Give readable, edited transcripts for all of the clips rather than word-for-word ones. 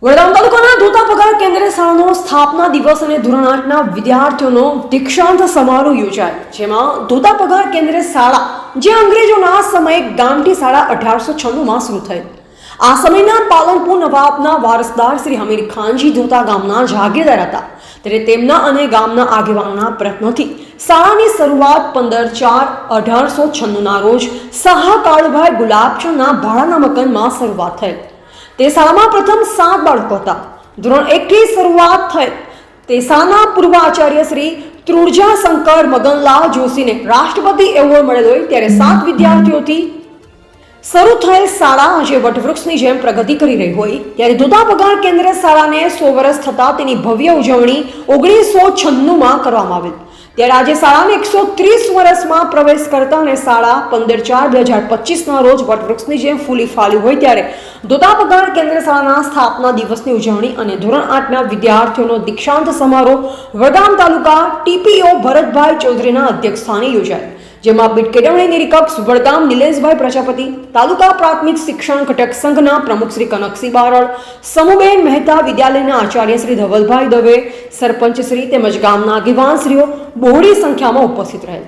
વડગામ તાલુકાના ધોતા પગાર કેન્દ્રીય શાળાનો સ્થાપના દિવસ અને ધોરણ 8ના વિદ્યાર્થીઓનો દીક્ષાંત સમારોહ યોજાયો, જેમાં ધોતા પગાર કેન્દ્રીય શાળા જે અંગ્રેજોના સમયે ગામઠી શાળા 1896માં શરૂ થઈ, આ સમયના પાલનપુર નવાબના વારસદાર શ્રી હમીર ખાનજી ધોતા ગામના જાગીરદાર હતા, ત્યારે તેમના અને ગામના આગેવાનોના પ્રયત્નોથી શાળાની શરૂઆત 15/4/1896ના રોજ શાહ કાળુભાઈ ગુલાબચંદના ભાડાના મકાનમાં શરૂઆત થઈ। તે શાળામાં પ્રથમ 7 બાળકો હતા। ધોરણ 1 થી શરૂઆત થઈ। તે શાળાના પૂર્વ આચાર્ય શ્રી ત્રુરજા શંકર મગનલાલ જોશીને રાષ્ટ્રપતિ એવોર્ડ મળેલો હોય, ત્યારે 7 વિદ્યાર્થીઓથી શરૂ થયેલ શાળા આજે વટવૃક્ષની જેમ પ્રગતિ કરી રહી હોય, ત્યારે ધોતા પગાર કેન્દ્રીય શાળાને 100 વર્ષ થતા તેની ભવ્ય ઉજવણી 1996માં કરવામાં આવેલ, ત્યારે આજે શાળાને 130 વર્ષમાં પ્રવેશ કરતા અને શાળા 15/4/2025ના રોજ વટવૃક્ષની જેમ ફૂલી ફાલ્યું હોય, ત્યારે ધોતા પગાર કેન્દ્રીય શાળાના સ્થાપના દિવસની ઉજવણી અને ધોરણ 8ના વિદ્યાર્થીઓનો દીક્ષાંત સમારોહ વડગામ તાલુકા ટીપીઓ ભરતભાઈ ચૌધરીના અધ્યક્ષસ્થાને યોજાયો, જેમાં બીટ કેળવણી નિરીક્ષક વડગામ નિલેશભાઈ પ્રજાપતિ, તાલુકા પ્રાથમિક શિક્ષણ ઘટક સંઘના પ્રમુખ શ્રી કનકસિંહ બારડ, સમુબેન મહેતા વિદ્યાલયના આચાર્ય શ્રી ધવલભાઈ દવે, સરપંચ શ્રી તેમજ ગામના આગેવાનશ્રીઓ બહોળી સંખ્યામાં ઉપસ્થિત રહેલ।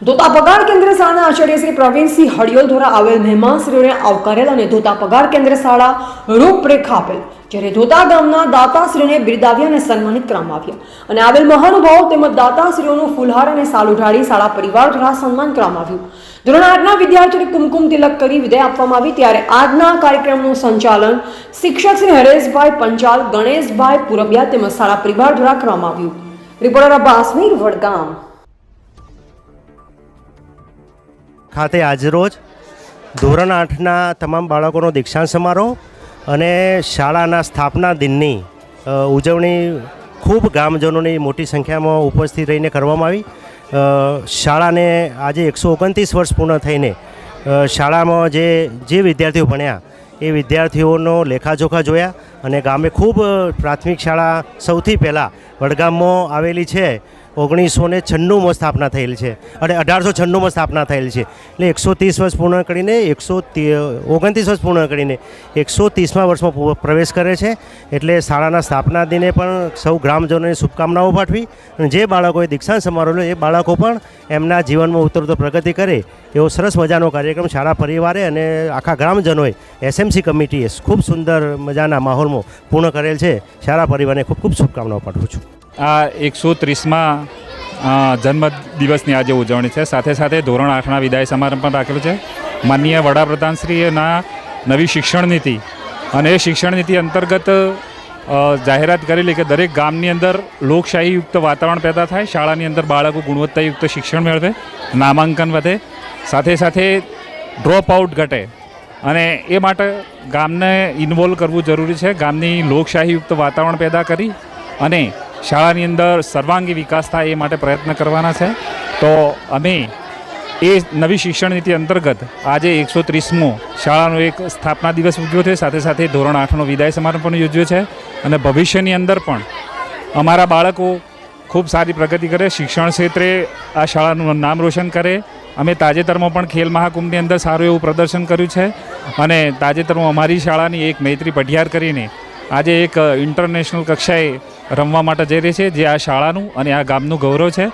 ધોતા પગાર કેન્દ્ર શાળાના આચાર્ય શ્રી પ્રવીણસિંહ હડિયોલ દ્વારા આવેલ મહેમાનશ્રીઓને આવકારેલ અને ધોતા પગાર કેન્દ્ર શાળા રૂપરેખા આપેલ, જ્યારે ધોતા ગામના દાતાશ્રીઓને બિરદાવ્યા અને સન્માનિત કરવામાં આવ્યા અને આવેલ મહાનુભાવો તેમજ દાતાશ્રીઓનું ફૂલહાર અને સાલ ઉઢાડી શાળા પરિવાર દ્વારા સન્માન કરવામાં આવ્યું। ધોરણ 8ના વિદ્યાર્થીઓને કુમકુમ તિલક કરી વિદાય આપવામાં આવી, ત્યારે આજના કાર્યક્રમનું સંચાલન શિક્ષક શ્રી હરેશભાઈ પંચાલ, ગણેશભાઈ પુરબિયા તેમજ શાળા પરિવાર દ્વારા કરવામાં આવ્યું। રિપોર્ટર અબ્બાસ મીર, વડગામ ખાતે આજરોજ ધોરણ 8ના તમામ બાળકોનો દીક્ષાંત સમારોહ અને શાળાના સ્થાપના દિનની ઉજવણી ખૂબ ગામજનોની મોટી સંખ્યામાં ઉપસ્થિત રહીને કરવામાં આવી। શાળાને આજે 129 વર્ષ પૂર્ણ થઈને શાળામાં જે વિદ્યાર્થીઓ ભણ્યા એ વિદ્યાર્થીઓનો લેખાજોખા જોયા અને ગામે ખૂબ પ્રાથમિક શાળા સૌથી પહેલાં વડગામમાં આવેલી છે, 1996માં સ્થાપના થયેલ છે અને 1896માં સ્થાપના થયેલ છે, એટલે 130 વર્ષ પૂર્ણ કરીને 129 વર્ષ પૂર્ણ કરીને 130મા વર્ષમાં પ્રવેશ કરે છે, એટલે શાળાના સ્થાપના દિને પણ સૌ ગ્રામજનોને શુભકામનાઓ પાઠવી અને જે બાળકોએ દીક્ષાંત સમારોહ લે એ બાળકો પણ એમના જીવનમાં ઉત્તરોત્તર પ્રગતિ કરે એવો સરસ મજાનો કાર્યક્રમ શાળા પરિવારે અને આખા ગ્રામજનોએ એસએમસી કમિટીએ ખૂબ સુંદર મજાના માહોલમાં પૂર્ણ કરેલ છે। શાળા પરિવારને ખૂબ ખૂબ શુભકામનાઓ પાઠવું છું। આ 130મા જન્મદિવસની આજે ઉજવણી છે, સાથે સાથે ધોરણ 8ના વિદાય સમારંભ પણ રાખેલો છે। માનનીય વડાપ્રધાનશ્રીના નવી શિક્ષણ નીતિ અને એ શિક્ષણ નીતિ અંતર્ગત જાહેરાત કરેલી કે દરેક ગામની અંદર લોકશાહીયુક્ત વાતાવરણ પેદા થાય, શાળાની અંદર બાળકો ગુણવત્તાયુક્ત શિક્ષણ મેળવે, નામાંકન વધે, સાથે સાથે ડ્રોપ આઉટ ઘટે અને એ માટે ગામને ઇન્વોલ્વ કરવું જરૂરી છે। ગામની લોકશાહીયુક્ત વાતાવરણ પેદા કરી અને શાળાની અંદર સર્વાંગી વિકાસ થાય એ માટે પ્રયત્ન કરવાના છે। તો અમે એ નવી શિક્ષણ નીતિ અંતર્ગત આજે 130મો શાળાનો એક સ્થાપના દિવસ ઉજવ્યો છે, સાથે સાથે ધોરણ 8નો વિદાય સમારંભ પણ યોજ્યો છે અને ભવિષ્યની અંદર પણ અમારા બાળકો ખૂબ સારી પ્રગતિ કરે, શિક્ષણ ક્ષેત્રે આ શાળાનું નામ રોશન કરે। અમે તાજેતરમાં પણ ખેલ મહાકુંભની અંદર સારું એવું પ્રદર્શન કર્યું છે અને તાજેતરમાં અમારી શાળાની એક મૈત્રી પઢિયાર કરીને આજે એક ઇન્ટરનેશનલ કક્ષાએ રમવા માટે જઈ રહી છે, જે આ શાળાનું અને આ ગામનું ગૌરવ છે।